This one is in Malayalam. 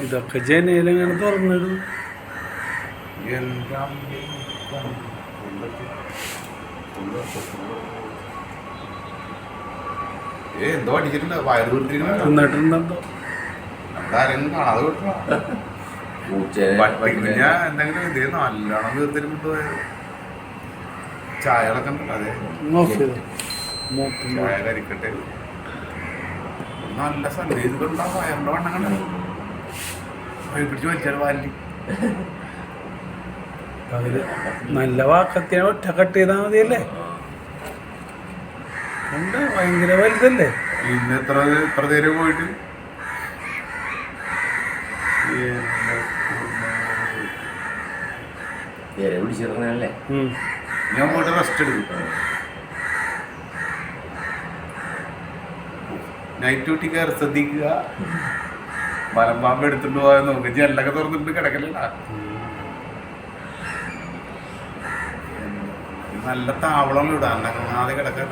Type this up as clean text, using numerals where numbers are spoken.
ഇതൊക്കെ ജനലിങ്ങനെ തുറന്നിടും. എന്തോ അടിച്ചിട്ടുണ്ട്, വയറ് വീട്ടിരിക്കണോ എന്നിട്ടുണ്ടോ ആരെങ്കിലും കാണാതെ വിട്ടോ. ഞാൻ എന്തെങ്കിലും ഇതേ നല്ലോണം വീർത്തിട്ട് കൊണ്ടുപോയത് ചായകളൊക്കെ ഉണ്ട്. അതെ ചായ കരിക്കട്ടെ. നല്ല സന്ദേശങ്ങളുണ്ടാവും. വയറിന്റെ വണ്ണം കണ്ട പിടിച്ച് വലിച്ചാൽ വാലി അതില് നല്ല വാക്കത്തിനെ ഒറ്റ കട്ട് ചെയ്താൽ മതിയല്ലേ. എന്താ ഭയങ്കര വലുതല്ലേ. ഇന്ന് എത്ര നേരം പോയിട്ട് പിടിച്ചിരുന്നല്ലേ. ഞാൻ പോയിട്ട് റെസ്റ്റ് എടുക്കും. നൈറ്റ് ഡ്യൂട്ടി കയറി ശ്രദ്ധിക്കുക. മലമ്പാമ്പ് എടുത്തിട്ട് പോകാൻ നോക്കുക. ജനലൊക്കെ തുറന്നിട്ട് കിടക്കലല്ല. നല്ല താവളം ഇടാൻ ആദ്യം കിടക്കാൻ